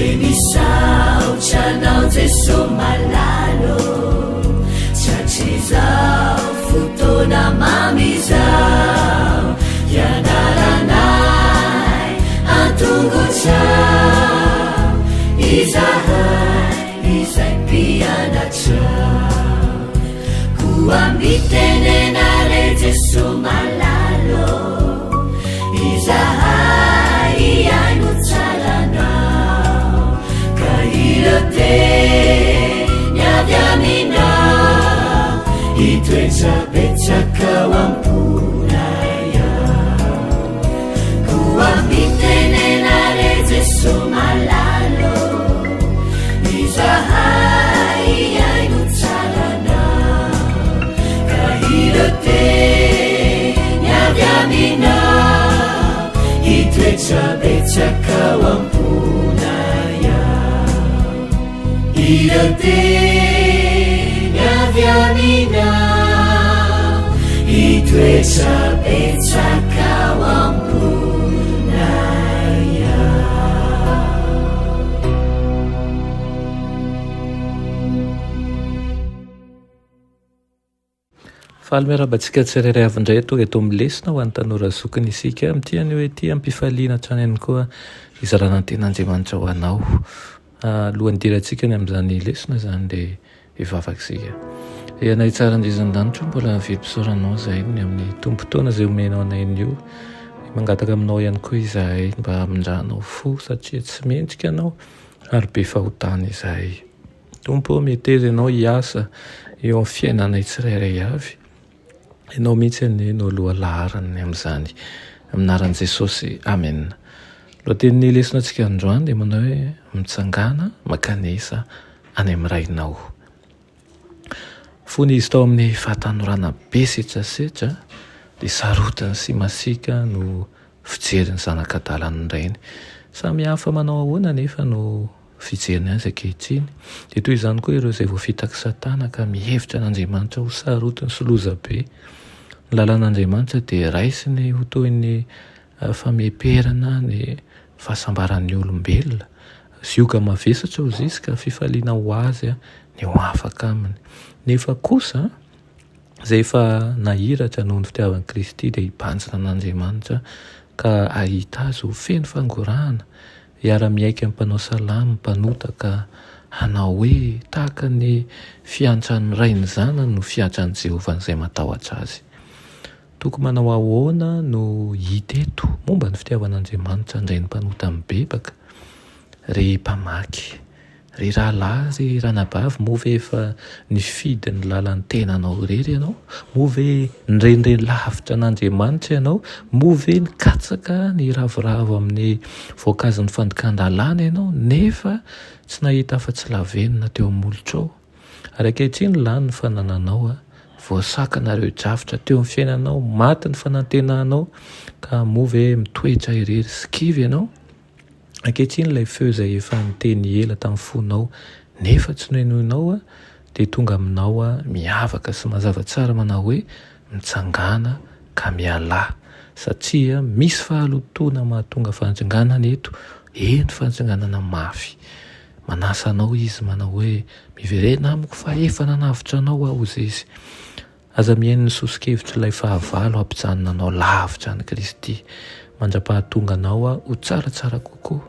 enisaotranao jeso malalo satrizao fotona mamizao ianaranay antongotrao izahay izay mpianatrao koambitenenare jeso malalo izahay iaino tsaranao ka irote niavy aminao itoetrapetsakao amponaya koambitenenare jeso malalo izahay iaino tsaranao ka irote niavy aminao itoetrapetsakao amponaya irote niavy aminao itoetrapetsakao amponaya. faly miarabantsika tsirairay avindray tonga eto amin'ny lesina ho an'ny tanora zokiny isika amitiany hoe ty ampifaliana hatrany ihany koa izarana ny ten'andriamanitra ho anao alohan'ny dirantsika ny amin'izany lesina zany de hivavakisika anay tsara andrizan-danitra mbola vempisoranao zay ny amin'ny tompotoana zay omenao anainy io mangataka aminao ihany koa izahay mba amindranao fo satria tsy mentsika anao ary be fahotana izahay tompo meteza ianao hiasa eo amin'ny fiainanay tsirairay avy ianao mihitsy aneno aloha laharany amin'izany aminaran'i Jesosy amen. Lohaten'ny lesonantsika androany dia manao hoe mitsangana makanesa any amin'ny rainao. Fony izy tao amin'ny fahatanorana be setrasetra dia sarotiny sy masika no fijeriny zanak'adalany rainy. Samy hafa manao ahoana nefa no fijeriny azy ankehitriny. Dia toy izany koa ireo izay voafitaky satana ka mihevitra n'Andriamanitra ho sarotiny sy loza be. Ny lalan'Andriamanitra dia raisiny ho toy ny fameperana ny fahasambaran'ny olombelona. Zioka mavesatra ho izy ka fifaliana ho azy ny ho afaka aminy. Nefa kosa izay efa nahiratra noho ny fitiavan'i Kristy dia hibanjina n'Andriamanitra ka ahita azy ho feno fangorahana hiara-miaika amin'ny mpanao salamy mpanotaka hanao hoe tahaka ny fiantrany rainy zanany no fiantrany Jehovah izay matahotra azy. Tokony manao ahoana no hita eto momba ny fitiavan'Andriamanitra indray ny mpanota amin'ny bebaka ry mpamaky ry rahalahy ry ranabavy moa ve efa nifidy ny lalan'ny tenanao irery ianao? Moa ve nirendreny lavitra n'Andriamanitra ianao? Moa ve nikatsaka ny ravoravo amin'ny voankazon'ny fandikan-dalàna ianao nefa tsy nahita afa-tsy lavenina teo amin'ny molotrao? Ary ankehitriny lany ny fanananao voasakana ireo drafitra teo amin'ny fiainanao, maty ny fanantenanao ka moa ve mitoetra irery sy kivy ianao? Ankehitriny ilay feo izay efa niteny ela tamin'ny fonao nefa tsy noenoinao dia tonga aminao miavaka sy mazava tsara manao hoe mitsangana ka miala satria misy fahalotoana mahatonga fanatsinganana eto, eny fanatsinganana mafy. Manasa anao izy manao hoe miverena amiko fa efa nanavitra anao aho ozy izy. Aza mihaino ny sosikevitra ilay fahavalo hampijanona anao lavitra any Kristy. Mandra-pahatonga anao ho tsaratsara kokoa.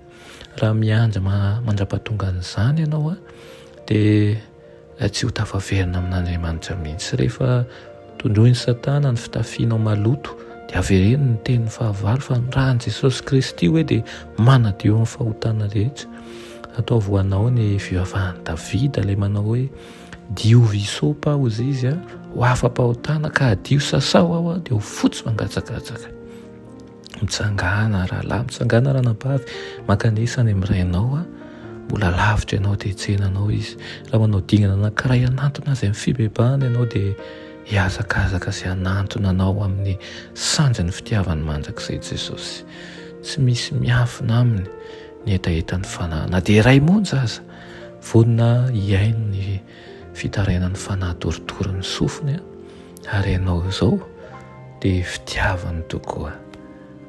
Raha mianja mandra-pahatonga an'izany ianao dia tsy ho tafaverina amin'Andriamanitra mihitsy. Rehefa tondroiny satana ny fitafianao maloto dia avereny ny tenin'ny fahavalo fa raha ny Jesosy Kristy hoe dia manadio amin'ny fahotana rehetra. Ataovy ho anao ny fivavahan'i Davida ilay manao hoe diovy isopa aho ozy izy ho afa-pahotana ka adio sasao aho dia ho fotsy mangatsakatsaka. Mitsangana rahalahy, mitsangana ranabavy, makanesa any amin'ny rainao mbola lavitra ianao dia tsenanao izy. Raha manao dingana anankiray hanantona azy amin'ny fibebahana ianao dia hiazakazaka sy hanantona anao amin'ny sanjany fitiavany mandrakizay Jesosy. Tsy misy miafina aminy ny etaetan'ny fanahy na dia iray monja aza vonina hiaino ny fitarainan'ny fanahy toritorin'ny sofiny ary ianao izao dia fitiavany tokoa.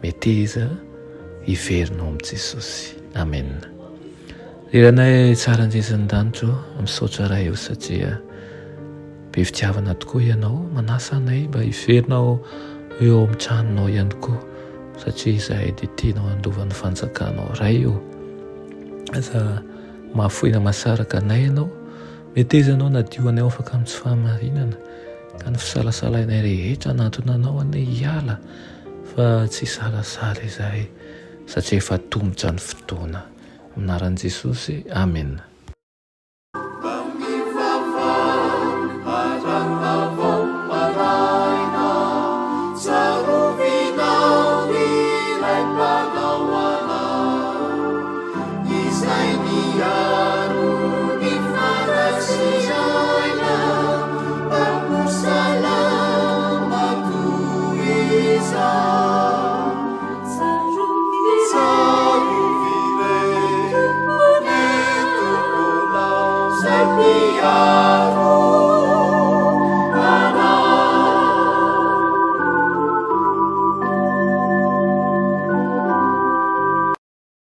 Meteza hiverinao amin'i Jesosy. Amen. Iranay tsara anjezin'ny-danitro misaotra ray eo satria be fitiavana tokoa ianao, manasa anay mba hiverinao eo amin'ny tranonao ihany koa satria izahay dia tianao andovan'ny fanjakanao ray eo. Aza mahafoina masaraka anay ianao, metezanao nadioanay afaka amin'ny tsy fahamarinana ka ny fisalasalanay rehetra anatona anao anay hiala fa tsy salasala izahay satria efa tombotra ny fotoana. Anaran'i Jesosy, amen.